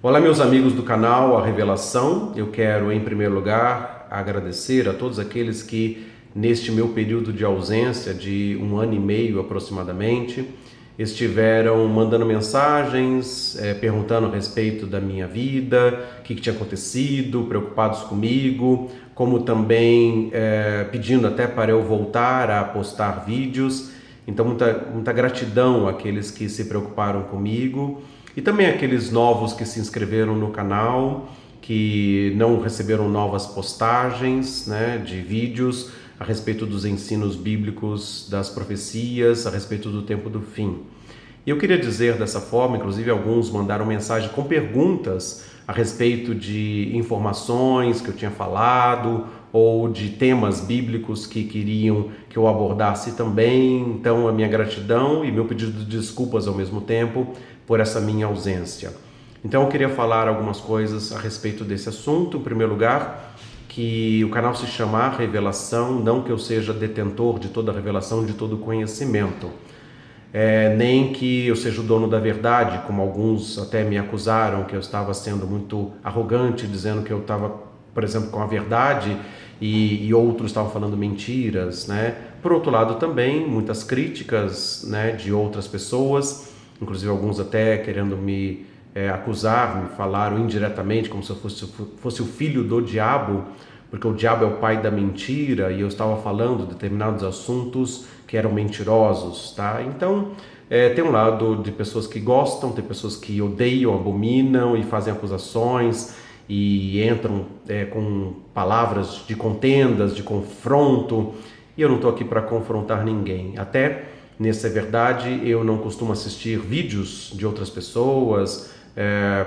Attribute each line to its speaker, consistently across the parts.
Speaker 1: Olá, meus amigos do canal A Revelação. Eu quero, em primeiro lugar, agradecer a todos aqueles que, neste meu período de ausência de 1 ano e meio aproximadamente, estiveram mandando mensagens, perguntando a respeito da minha vida, o que tinha acontecido, preocupados comigo, como também pedindo até para eu voltar a postar vídeos. Então, muita gratidão àqueles que se preocuparam comigo. E também aqueles novos que se inscreveram no canal, que não receberam novas postagens, de vídeos a respeito dos ensinos bíblicos, das profecias, a respeito do tempo do fim. E eu queria dizer dessa forma, inclusive alguns mandaram mensagem com perguntas a respeito de informações que eu tinha falado ou de temas bíblicos que queriam que eu abordasse também. Então, a minha gratidão e meu pedido de desculpas ao mesmo tempo por essa minha ausência. Então, eu queria falar algumas coisas a respeito desse assunto. Em primeiro lugar, que o canal se chama Revelação, não que eu seja detentor de toda a revelação, de todo o conhecimento. Nem que eu seja o dono da verdade, como alguns até me acusaram que eu estava sendo muito arrogante, dizendo que eu estava, por exemplo, com a verdade e outros estavam falando mentiras, Por outro lado também, muitas críticas, de outras pessoas, inclusive alguns até querendo me acusar, me falaram indiretamente como se eu fosse o filho do diabo, porque o diabo é o pai da mentira e eu estava falando determinados assuntos que eram mentirosos, tá? Então, tem um lado de pessoas que gostam, tem pessoas que odeiam, abominam e fazem acusações e entram com palavras de contendas, de confronto, e eu não estou aqui para confrontar ninguém. Até, nessa verdade, eu não costumo assistir vídeos de outras pessoas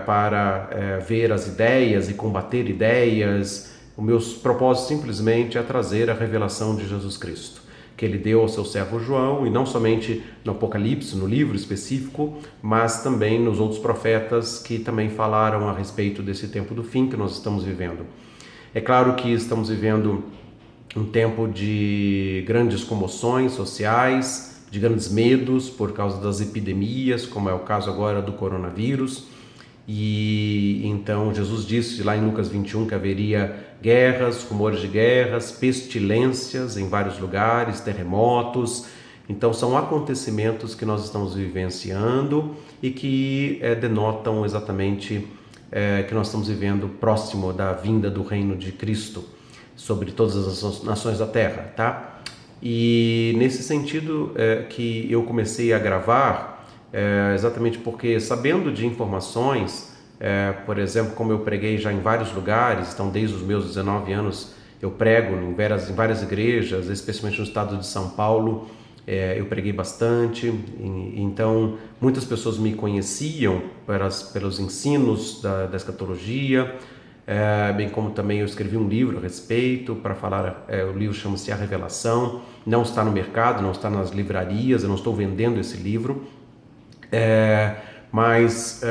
Speaker 1: para ver as ideias e combater ideias. O meu propósito simplesmente é trazer a revelação de Jesus Cristo, que ele deu ao seu servo João, e não somente no Apocalipse, no livro específico, mas também nos outros profetas que também falaram a respeito desse tempo do fim que nós estamos vivendo. É claro que estamos vivendo um tempo de grandes comoções sociais, de grandes medos por causa das epidemias, como é o caso agora do coronavírus. E então Jesus disse lá em Lucas 21 que haveria guerras, rumores de guerras, pestilências em vários lugares, terremotos. Então são acontecimentos que nós estamos vivenciando e que denotam exatamente que nós estamos vivendo próximo da vinda do reino de Cristo sobre todas as nações da terra, tá? E nesse sentido que eu comecei a gravar, exatamente porque, sabendo de informações, por exemplo, como eu preguei já em vários lugares, então desde os meus 19 anos eu prego em várias igrejas, especialmente no estado de São Paulo, eu preguei bastante, então muitas pessoas me conheciam pelos ensinos da escatologia, bem como também eu escrevi um livro a respeito para falar, o livro chama-se A Revelação, não está no mercado, não está nas livrarias, eu não estou vendendo esse livro, mas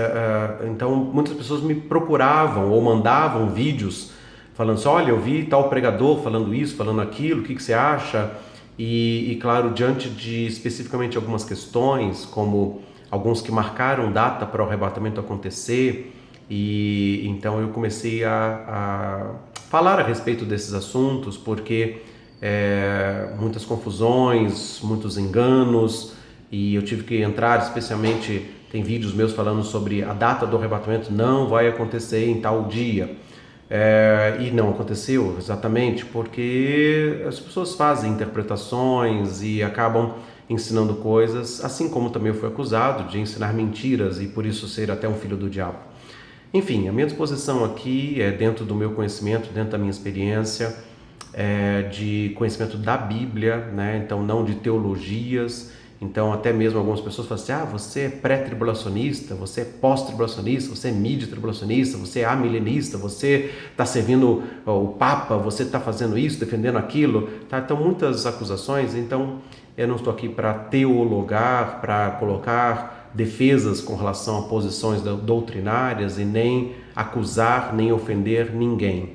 Speaker 1: então muitas pessoas me procuravam ou mandavam vídeos falando assim: olha, eu vi tal pregador falando isso, falando aquilo, o que você acha? E claro, diante de especificamente algumas questões, como alguns que marcaram data para o arrebatamento acontecer, e então eu comecei a falar a respeito desses assuntos, porque muitas confusões, muitos enganos, e eu tive que entrar, especialmente tem vídeos meus falando sobre a data do arrebatamento, não vai acontecer em tal dia, e não aconteceu exatamente porque as pessoas fazem interpretações e acabam ensinando coisas, assim como também eu fui acusado de ensinar mentiras e por isso ser até um filho do diabo. Enfim, a minha disposição aqui é dentro do meu conhecimento, dentro da minha experiência, de conhecimento da Bíblia, então não de teologias. Então até mesmo algumas pessoas falam assim: você é pré-tribulacionista, você é pós-tribulacionista, você é mid-tribulacionista, você é amilenista, você está servindo o Papa, você está fazendo isso, defendendo aquilo, tá? Então muitas acusações. Então eu não estou aqui para teologar, para colocar defesas com relação a posições doutrinárias e nem acusar, nem ofender ninguém.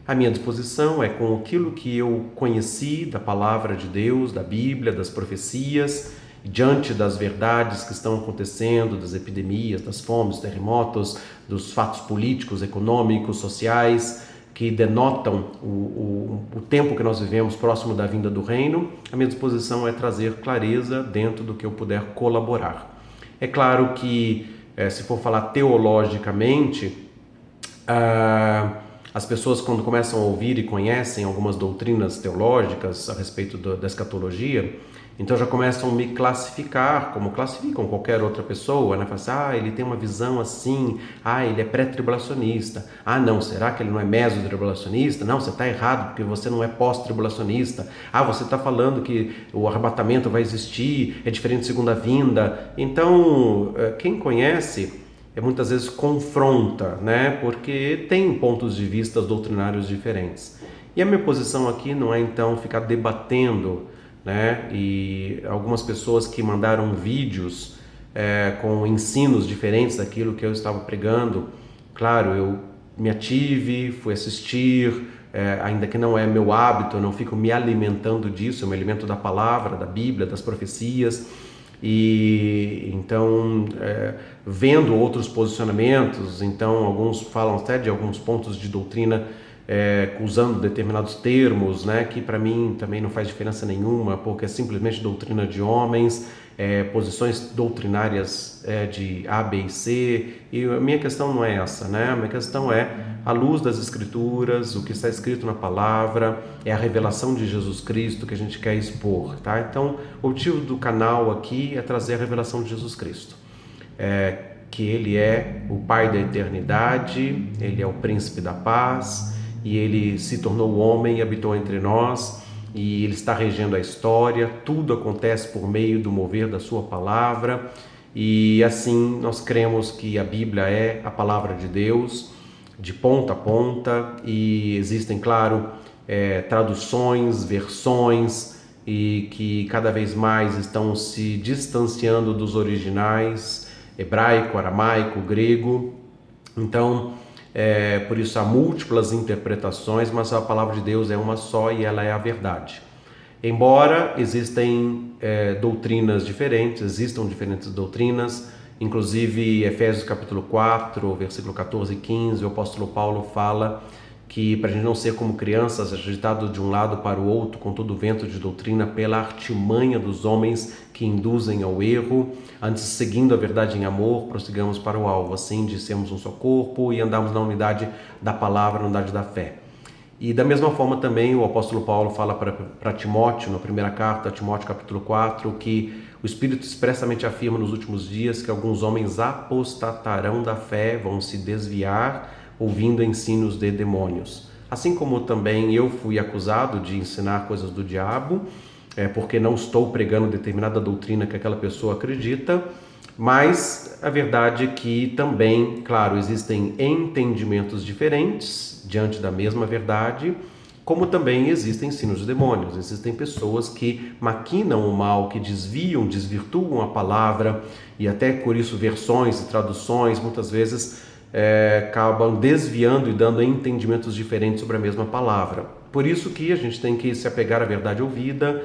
Speaker 1: A minha disposição é com aquilo que eu conheci da palavra de Deus, da Bíblia, das profecias, diante das verdades que estão acontecendo, das epidemias, das fomes, dos terremotos, dos fatos políticos, econômicos, sociais, que denotam o tempo que nós vivemos próximo da vinda do reino, a minha disposição é trazer clareza dentro do que eu puder colaborar. É claro que, se for falar teologicamente, as pessoas, quando começam a ouvir e conhecem algumas doutrinas teológicas a respeito da escatologia, então já começam a me classificar, como classificam qualquer outra pessoa, né? Falam assim, ele tem uma visão assim, ele é pré-tribulacionista. Não, será que ele não é meso-tribulacionista? Não, você está errado, porque você não é pós-tribulacionista. Você está falando que o arrebatamento vai existir, é diferente de segunda vinda. Então, quem conhece, muitas vezes confronta, né? Porque tem pontos de vista doutrinários diferentes. E a minha posição aqui não é, então, ficar debatendo, né? E algumas pessoas que mandaram vídeos com ensinos diferentes daquilo que eu estava pregando, claro, eu me ative, fui assistir, ainda que não é meu hábito, eu não fico me alimentando disso, eu me alimento da palavra, da Bíblia, das profecias, e então vendo outros posicionamentos, então alguns falam até de alguns pontos de doutrina usando determinados termos, né, que para mim também não faz diferença nenhuma, porque é simplesmente doutrina de homens, posições doutrinárias de A, B e C, e a minha questão não é essa, né? A minha questão é a luz das Escrituras, o que está escrito na palavra, é a revelação de Jesus Cristo que a gente quer expor, tá? Então, o objetivo do canal aqui é trazer a revelação de Jesus Cristo, que Ele é o Pai da eternidade, Ele é o Príncipe da paz, e Ele se tornou homem e habitou entre nós, e Ele está regendo a história, tudo acontece por meio do mover da sua palavra, e assim nós cremos que a Bíblia é a palavra de Deus, de ponta a ponta, e existem, claro, traduções, versões, e que cada vez mais estão se distanciando dos originais, hebraico, aramaico, grego. Então, por isso há múltiplas interpretações, mas a palavra de Deus é uma só e ela é a verdade. Embora existem doutrinas diferentes, existam diferentes doutrinas, inclusive Efésios capítulo 4, versículo 14 e 15, o apóstolo Paulo fala que para a gente não ser como crianças, agitados de um lado para o outro, com todo o vento de doutrina, pela artimanha dos homens que induzem ao erro, antes seguindo a verdade em amor, prossigamos para o alvo, assim de sermos um só corpo e andarmos na unidade da palavra, na unidade da fé. E da mesma forma também o apóstolo Paulo fala para Timóteo, na primeira carta, Timóteo capítulo 4, que o Espírito expressamente afirma nos últimos dias que alguns homens apostatarão da fé, vão se desviar, ouvindo ensinos de demônios. Assim como também eu fui acusado de ensinar coisas do diabo, porque não estou pregando determinada doutrina que aquela pessoa acredita, mas a verdade é que também, claro, existem entendimentos diferentes diante da mesma verdade, como também existem ensinos de demônios, existem pessoas que maquinam o mal, que desviam, desvirtuam a palavra, e até por isso versões e traduções muitas vezes acabam desviando e dando entendimentos diferentes sobre a mesma palavra. Por isso que a gente tem que se apegar à verdade ouvida,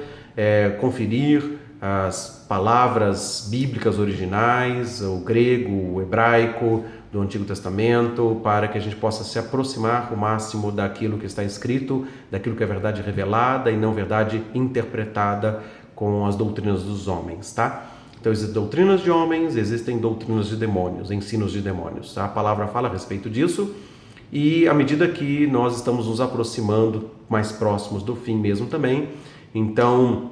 Speaker 1: conferir as palavras bíblicas originais, o grego, o hebraico do Antigo Testamento, para que a gente possa se aproximar o máximo daquilo que está escrito, daquilo que é verdade revelada e não verdade interpretada com as doutrinas dos homens, tá? Então existem doutrinas de homens, existem doutrinas de demônios, ensinos de demônios. A palavra fala a respeito disso, e à medida que nós estamos nos aproximando mais próximos do fim mesmo também, então,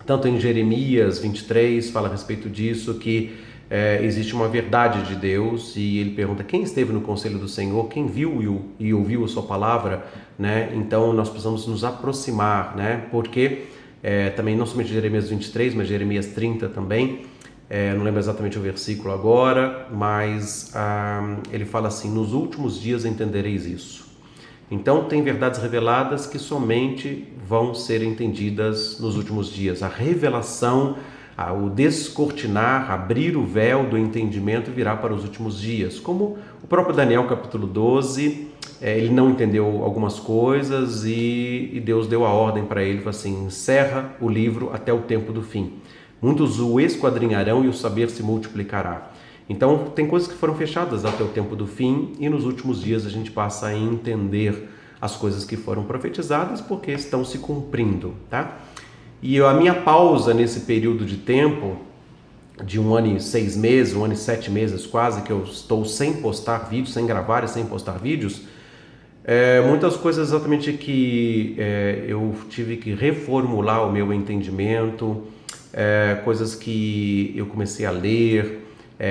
Speaker 1: tanto em Jeremias 23 fala a respeito disso, que existe uma verdade de Deus, e ele pergunta quem esteve no conselho do Senhor, quem viu e ouviu a sua palavra, né? Então nós precisamos nos aproximar, né? Porque também não somente Jeremias 23, mas Jeremias 30 também, não lembro exatamente o versículo agora, mas ele fala assim: nos últimos dias entendereis isso. Então tem verdades reveladas que somente vão ser entendidas nos últimos dias. A revelação, o descortinar, abrir o véu do entendimento virá para os últimos dias. Como o próprio Daniel capítulo 12, ele não entendeu algumas coisas e Deus deu a ordem para ele, falou assim: encerra o livro até o tempo do fim. Muitos o esquadrinharão e o saber se multiplicará. Então, tem coisas que foram fechadas até o tempo do fim e nos últimos dias a gente passa a entender as coisas que foram profetizadas porque estão se cumprindo, tá? E a minha pausa nesse período de tempo, de 1 ano e 6 meses, 1 ano e 7 meses quase, que eu estou sem postar vídeos, sem gravar e sem postar vídeos, muitas coisas exatamente que eu tive que reformular o meu entendimento, coisas que eu comecei a ler,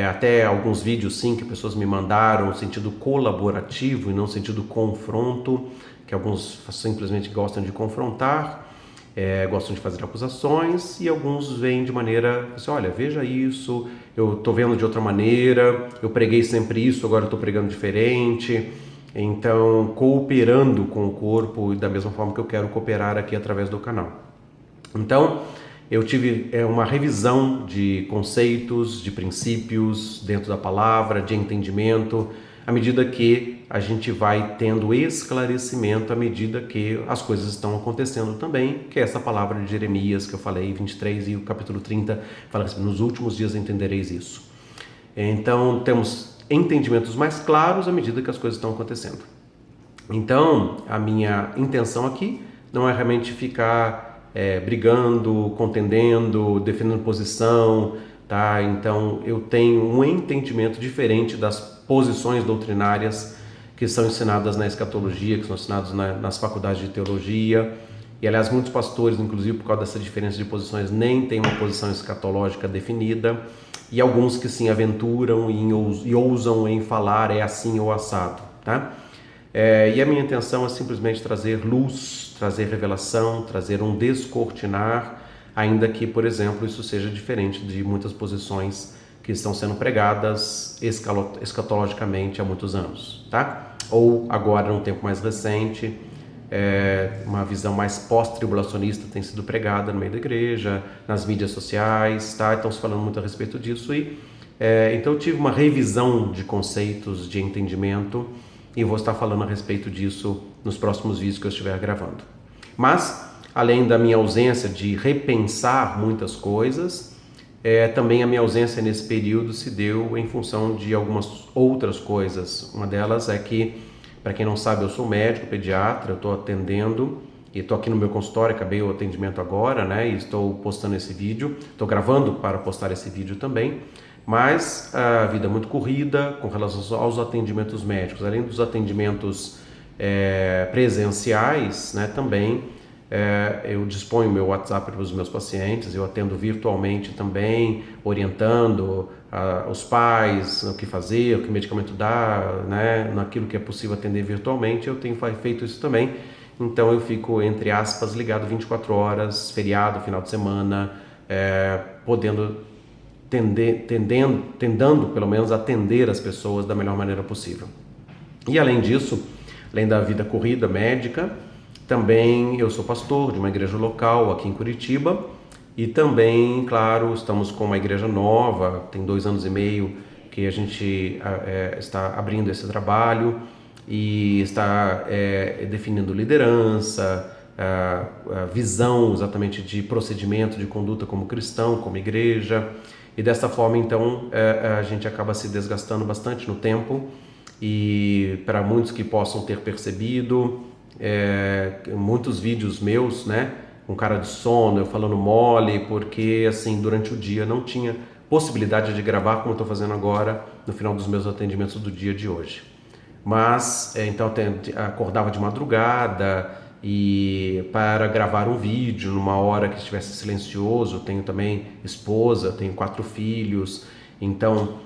Speaker 1: até alguns vídeos sim que pessoas me mandaram no sentido colaborativo e não no sentido confronto, que alguns simplesmente gostam de confrontar, gostam de fazer acusações, e alguns veem de maneira assim, olha, veja isso, eu estou vendo de outra maneira, eu preguei sempre isso, agora eu estou pregando diferente. Então, cooperando com o corpo da mesma forma que eu quero cooperar aqui através do canal. Então, eu tive uma revisão de conceitos, de princípios dentro da palavra, de entendimento, à medida que a gente vai tendo esclarecimento, à medida que as coisas estão acontecendo também, que é essa palavra de Jeremias que eu falei, 23 e o capítulo 30, fala assim, nos últimos dias entendereis isso. Então, temos entendimentos mais claros à medida que as coisas estão acontecendo. Então, a minha intenção aqui não é realmente ficar brigando, contendendo, defendendo posição, tá? Então, eu tenho um entendimento diferente das posições doutrinárias que são ensinadas na escatologia, que são ensinadas nas faculdades de teologia. E, aliás, muitos pastores, inclusive, por causa dessa diferença de posições, nem têm uma posição escatológica definida. E alguns que se aventuram e ousam em falar é assim ou assado, tá? E a minha intenção é simplesmente trazer luz, trazer revelação, trazer um descortinar, ainda que, por exemplo, isso seja diferente de muitas posições que estão sendo pregadas escatologicamente há muitos anos, tá? Ou agora, num tempo mais recente, uma visão mais pós-tribulacionista tem sido pregada no meio da igreja, nas mídias sociais, tá? Então, se falando muito a respeito disso. Então, eu tive uma revisão de conceitos, de entendimento, e vou estar falando a respeito disso nos próximos vídeos que eu estiver gravando. Mas, além da minha ausência de repensar muitas coisas, também a minha ausência nesse período se deu em função de algumas outras coisas. Uma delas é que, para quem não sabe, eu sou médico, pediatra, eu estou atendendo e estou aqui no meu consultório, acabei o atendimento agora, né? E estou postando esse vídeo, estou gravando para postar esse vídeo também. Mas a vida é muito corrida com relação aos atendimentos médicos, além dos atendimentos presenciais, né? Também eu disponho meu WhatsApp para os meus pacientes, eu atendo virtualmente também, orientando os pais o que fazer, o que medicamento dar, né, naquilo que é possível atender virtualmente, eu tenho feito isso também. Então eu fico, entre aspas, ligado 24 horas, feriado, final de semana, tendendo pelo menos a atender as pessoas da melhor maneira possível. E além disso, além da vida corrida médica, também eu sou pastor de uma igreja local aqui em Curitiba e também, claro, estamos com uma igreja nova, tem 2 anos e meio que a gente está abrindo esse trabalho e está definindo liderança, a visão exatamente de procedimento, de conduta como cristão, como igreja, e dessa forma então a gente acaba se desgastando bastante no tempo. E para muitos que possam ter percebido, muitos vídeos meus, né, com cara de sono, eu falando mole, porque assim, durante o dia não tinha possibilidade de gravar como eu estou fazendo agora no final dos meus atendimentos do dia de hoje. Mas, então eu acordava de madrugada e para gravar um vídeo numa hora que estivesse silencioso. Eu tenho também esposa, tenho 4 filhos, então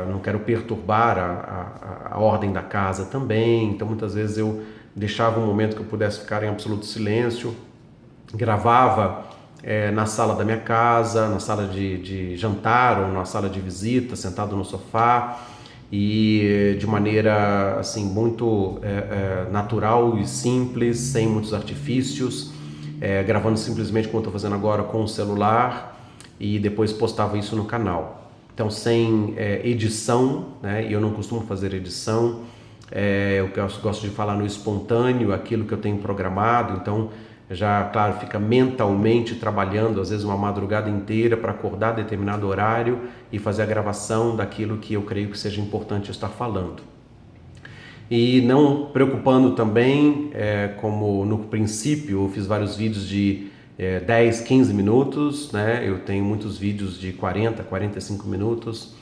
Speaker 1: não quero perturbar a ordem da casa também. Então muitas vezes eu deixava um momento que eu pudesse ficar em absoluto silêncio, gravava na sala da minha casa, na sala de jantar ou na sala de visita, sentado no sofá, e de maneira assim muito natural e simples, sem muitos artifícios, gravando simplesmente como eu estou fazendo agora com o celular, e depois postava isso no canal. Então, sem edição, né? E eu não costumo fazer edição, eu gosto de falar no espontâneo, aquilo que eu tenho programado. Então, já, claro, fica mentalmente trabalhando, às vezes uma madrugada inteira para acordar a determinado horário e fazer a gravação daquilo que eu creio que seja importante estar falando. E não preocupando também, como no princípio eu fiz vários vídeos de 10, 15 minutos, né? Eu tenho muitos vídeos de 40, 45 minutos,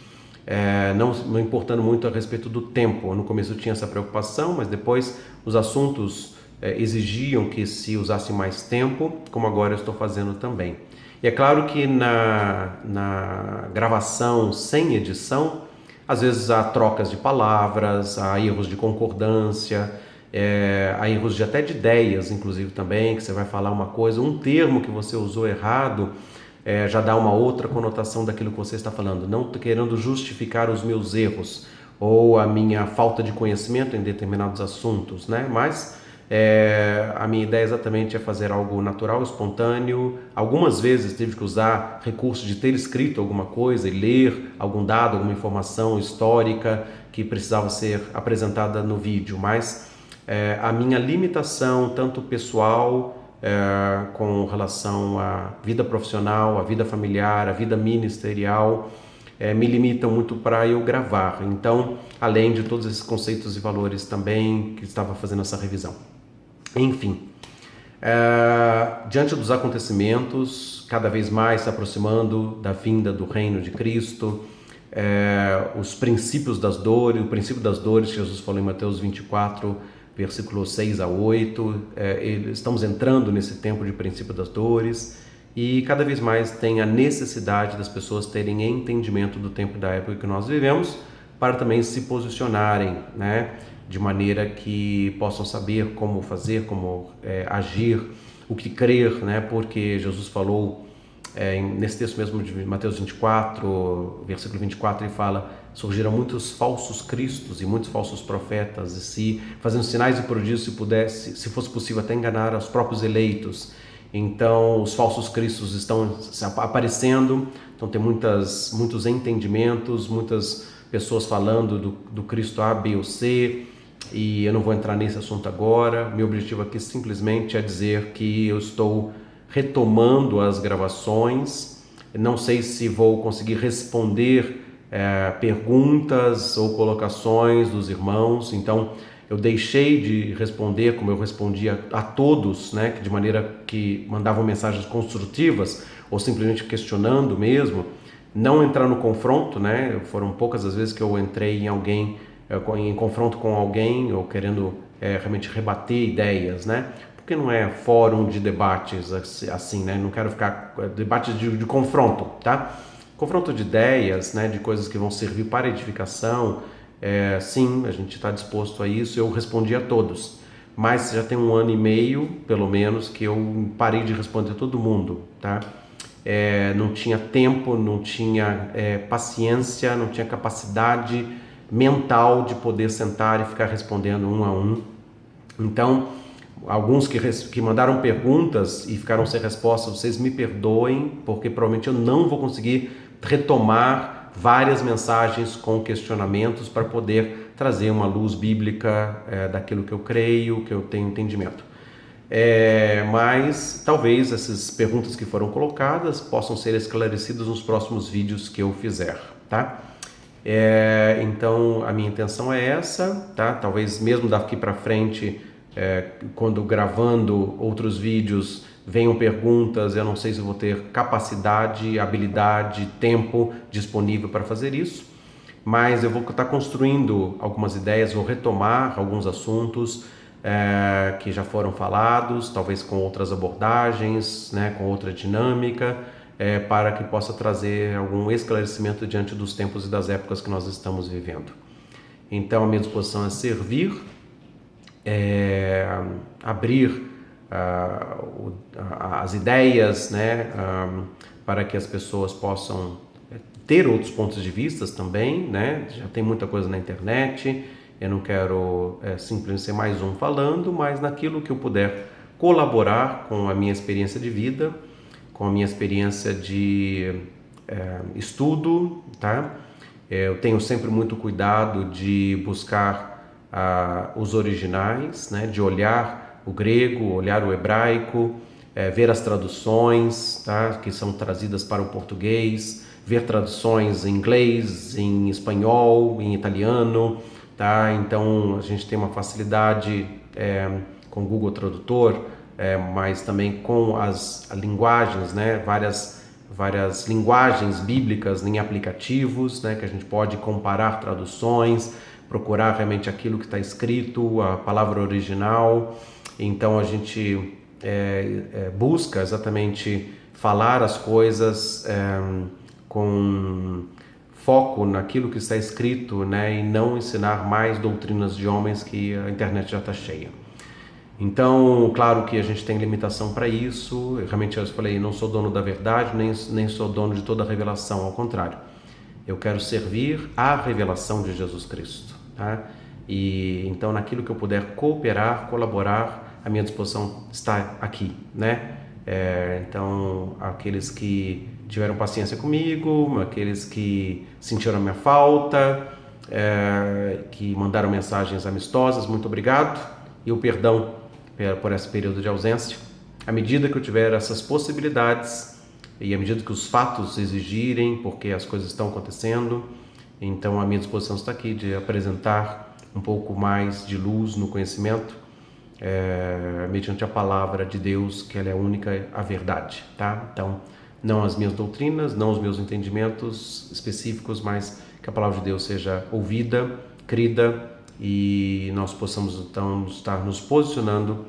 Speaker 1: não importando muito a respeito do tempo. No começo eu tinha essa preocupação, mas depois os assuntos exigiam que se usasse mais tempo, como agora eu estou fazendo também. E é claro que na gravação sem edição, às vezes há trocas de palavras, há erros de concordância, há erros até de ideias, inclusive também, que você vai falar uma coisa, um termo que você usou errado, já dá uma outra conotação daquilo que você está falando. Não estou querendo justificar os meus erros ou a minha falta de conhecimento em determinados assuntos, né? Mas a minha ideia exatamente é fazer algo natural, espontâneo. Algumas vezes tive que usar recurso de ter escrito alguma coisa e ler algum dado, alguma informação histórica que precisava ser apresentada no vídeo, mas a minha limitação, tanto pessoal, com relação à vida profissional, à vida familiar, à vida ministerial, me limitam muito para eu gravar. Então, além de todos esses conceitos e valores também que estava fazendo essa revisão. Enfim, diante dos acontecimentos, cada vez mais se aproximando da vinda do reino de Cristo, os princípios das dores, o princípio das dores que Jesus falou em Mateus 24, versículos 6 a 8, estamos entrando nesse tempo de princípio das dores e cada vez mais tem a necessidade das pessoas terem entendimento do tempo e da época que nós vivemos para também se posicionarem, né, de maneira que possam saber como fazer, como agir, o que crer, né, porque Jesus falou nesse texto mesmo de Mateus 24, versículo 24, ele fala: surgiram muitos falsos cristos e muitos falsos profetas, e se fazendo sinais e prodígios, se fosse possível até enganar os próprios eleitos. Então os falsos cristos estão aparecendo, então tem muitos entendimentos, muitas pessoas falando do Cristo A, B ou C, e eu não vou entrar nesse assunto agora. Meu objetivo aqui simplesmente é dizer que eu estou retomando as gravações. Não sei se vou conseguir responder perguntas ou colocações dos irmãos, então eu deixei de responder como eu respondia a todos, né, de maneira que mandavam mensagens construtivas ou simplesmente questionando mesmo, não entrar no confronto, né? Foram poucas as vezes que eu entrei em confronto com alguém ou querendo realmente rebater ideias, né? Porque não é fórum de debates assim, né? Não quero ficar debates de confronto, tá? Confronto de ideias, né? De coisas que vão servir para edificação. Sim, a gente está disposto a isso. Eu respondi a todos, mas já tem 1 ano e meio, pelo menos, que eu parei de responder a todo mundo, tá? Não tinha tempo, não tinha paciência, não tinha capacidade mental de poder sentar e ficar respondendo um a um. Então, alguns que mandaram perguntas e ficaram sem resposta, vocês me perdoem, porque provavelmente eu não vou conseguir retomar várias mensagens com questionamentos para poder trazer uma luz bíblica daquilo que eu creio, que eu tenho entendimento. Mas talvez essas perguntas que foram colocadas possam ser esclarecidas nos próximos vídeos que eu fizer, tá? Então a minha intenção é essa, tá? Talvez mesmo daqui para frente, quando gravando outros vídeos, venham perguntas, eu não sei se vou ter capacidade, habilidade, tempo disponível para fazer isso, mas eu vou estar construindo algumas ideias, vou retomar alguns assuntos que já foram falados, talvez com outras abordagens, né, com outra dinâmica, para que possa trazer algum esclarecimento diante dos tempos e das épocas que nós estamos vivendo. Então a minha disposição é servir, abrir as ideias, né, para que as pessoas possam ter outros pontos de vista também, né? Já tem muita coisa na internet, eu não quero simplesmente ser mais um falando, mas naquilo que eu puder colaborar com a minha experiência de vida, com a minha experiência de estudo, tá? Eu tenho sempre muito cuidado de buscar os originais, né? De olhar o grego, olhar o hebraico, ver as traduções, tá, que são trazidas para o português, ver traduções em inglês, em espanhol, em italiano, tá? Então a gente tem uma facilidade com o Google Tradutor, mas também com as linguagens, né? Várias linguagens bíblicas em aplicativos, né? Que a gente pode comparar traduções, procurar realmente aquilo que está escrito, a palavra original. Então a gente busca exatamente falar as coisas com foco naquilo que está escrito, né, e não ensinar mais doutrinas de homens que a internet já está cheia. Então, claro que a gente tem limitação para isso. Realmente, eu falei, não sou dono da verdade, nem sou dono de toda a revelação, ao contrário. Eu quero servir à revelação de Jesus Cristo, tá? E então, naquilo que eu puder cooperar, colaborar, a minha disposição está aqui, né? Então, aqueles que tiveram paciência comigo, aqueles que sentiram a minha falta, que mandaram mensagens amistosas, muito obrigado. E o perdão por esse período de ausência. À medida que eu tiver essas possibilidades e à medida que os fatos exigirem, porque as coisas estão acontecendo, então a minha disposição está aqui de apresentar um pouco mais de luz no conhecimento, mediante a palavra de Deus, que ela é a única, a verdade, tá? Então, não as minhas doutrinas, não os meus entendimentos específicos, mas que a palavra de Deus seja ouvida, crida, e nós possamos então estar nos posicionando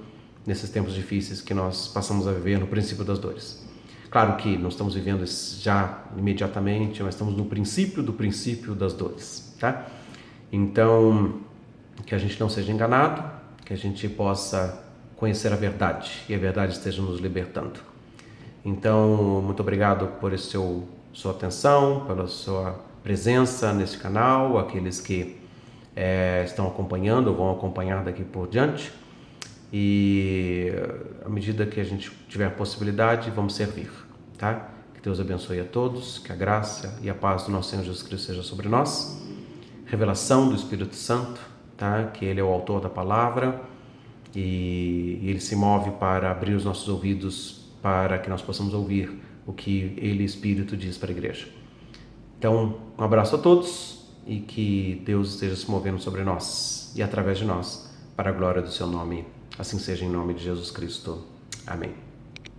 Speaker 1: nesses tempos difíceis que nós passamos a viver no princípio das dores. Claro que não estamos vivendo já imediatamente, mas estamos no princípio do princípio das dores, tá? Então, que a gente não seja enganado, que a gente possa conhecer a verdade e a verdade esteja nos libertando. Então, muito obrigado por sua atenção, pela sua presença nesse canal, aqueles que estão acompanhando ou vão acompanhar daqui por diante. E à medida que a gente tiver possibilidade, vamos servir, tá? Que Deus abençoe a todos, que a graça e a paz do nosso Senhor Jesus Cristo seja sobre nós. Revelação do Espírito Santo, tá? Que Ele é o autor da palavra e Ele se move para abrir os nossos ouvidos para que nós possamos ouvir o que Ele, Espírito, diz para a igreja. Então, um abraço a todos e que Deus esteja se movendo sobre nós e através de nós, para a glória do seu nome. Assim seja em nome de Jesus Cristo. Amém.